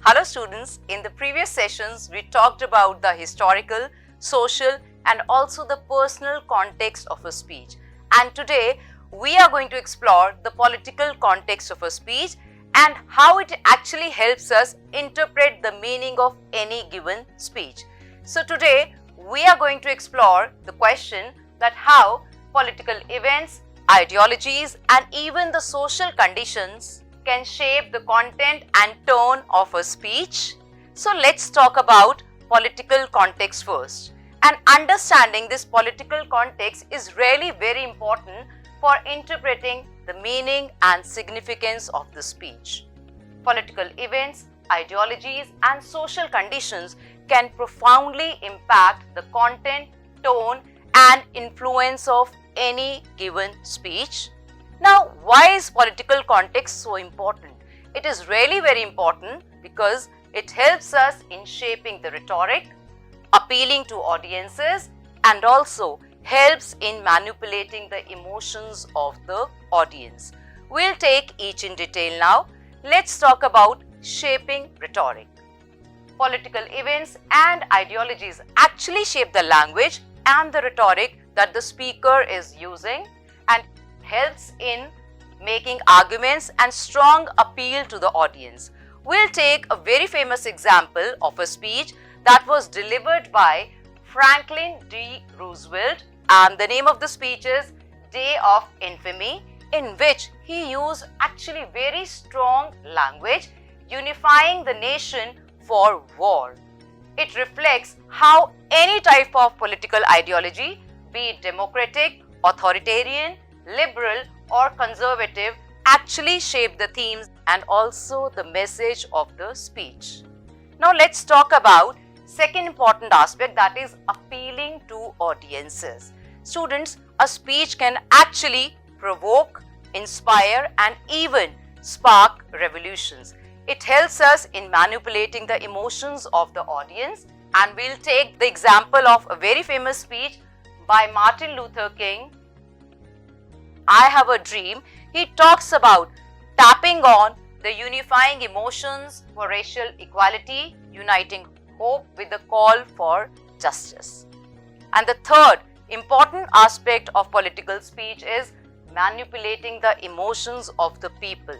Hello students, in the previous sessions we talked about the historical, social and also the personal context of a speech, and today we are going to explore the political context of a speech and how it actually helps us interpret the meaning of any given speech. So today we are going to explore the question that how political events, ideologies and even the social conditions can shape the content and tone of a speech. So let's talk about political context first. And understanding this political context is really very important for interpreting the meaning and significance of the speech. Political events, ideologies and social conditions can profoundly impact the content, tone and influence of any given speech. Now, why is political context so important? It is really very important because it helps us in shaping the rhetoric, appealing to audiences, and also helps in manipulating the emotions of the audience. We'll take each in detail now. Let's talk about shaping rhetoric. Political events and ideologies actually shape the language and the rhetoric that the speaker is using and helps in making arguments and strong appeal to the audience. We'll take a very famous example of a speech that was delivered by Franklin D. Roosevelt, and the name of the speech is Day of Infamy, in which he used actually very strong language unifying the nation for war. It reflects how any type of political ideology, be it democratic, authoritarian, liberal or conservative, actually shape the themes and also the message of the speech. Now let's talk about second important aspect, that is appealing to audiences. Students, a speech can actually provoke, inspire and even spark revolutions. It helps us in manipulating the emotions of the audience, and we'll take the example of a very famous speech by Martin Luther King, I Have a Dream. He talks about tapping on the unifying emotions for racial equality, uniting hope with the call for justice. And the third important aspect of political speech is manipulating the emotions of the people.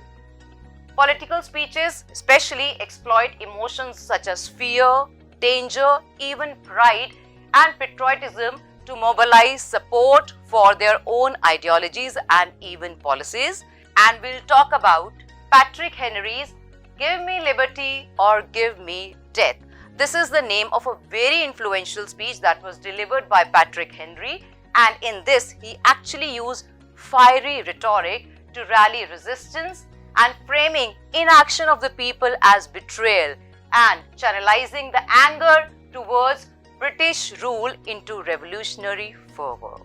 Political speeches especially exploit emotions such as fear, danger, even pride and patriotism to mobilize support for their own ideologies and even policies. And we'll talk about Patrick Henry's Give Me Liberty or Give Me Death. This is the name of a very influential speech that was delivered by Patrick Henry, and in this he actually used fiery rhetoric to rally resistance and framing inaction of the people as betrayal and channelizing the anger towards British rule into revolutionary fervor.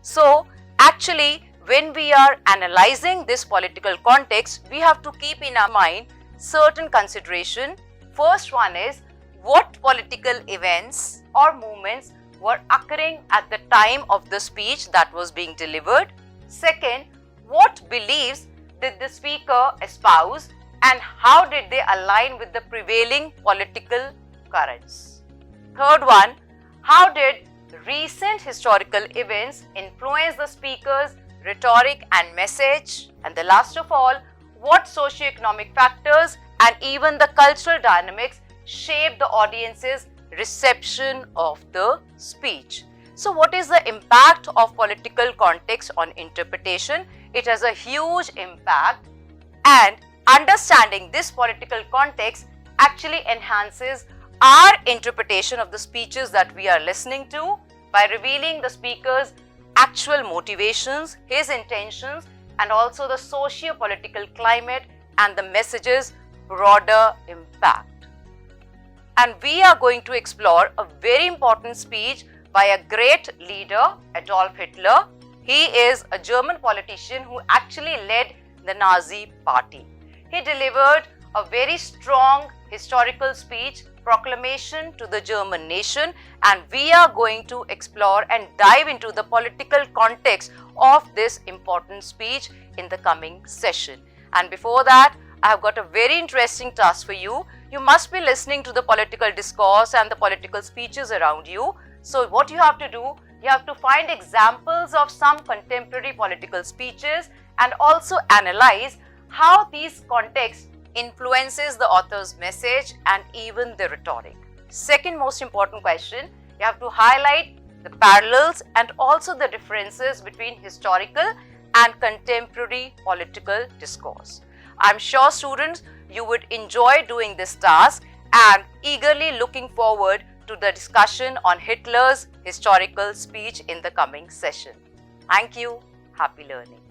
So actually, when we are analyzing this political context, we have to keep in our mind certain consideration. First one is what political events or movements were occurring at the time of the speech that was being delivered. Second, what beliefs did the speaker espouse and how did they align with the prevailing political currents? Third one, how did recent historical events influence the speaker's rhetoric and message? And the last of all, what socio-economic factors and even the cultural dynamics shape the audience's reception of the speech? So what is the impact of political context on interpretation? It has a huge impact, and understanding this political context actually enhances our interpretation of the speeches that we are listening to by revealing the speaker's actual motivations, his intentions, and also the socio-political climate and the message's broader impact. And we are going to explore a very important speech by a great leader, Adolf Hitler. He is a German politician who actually led the Nazi party. He delivered a very strong historical speech proclamation to the German nation, and we are going to explore and dive into the political context of this important speech in the coming session. And before that, I have got a very interesting task for you. You must be listening to the political discourse and the political speeches around you. So what you have to do, you have to find examples of some contemporary political speeches and also analyze how these contexts influences the author's message and even the rhetoric. Second most important question, you have to highlight the parallels and also the differences between historical and contemporary political discourse. I'm sure students, you would enjoy doing this task and eagerly looking forward to the discussion on Hitler's historical speech in the coming session. Thank you. Happy learning.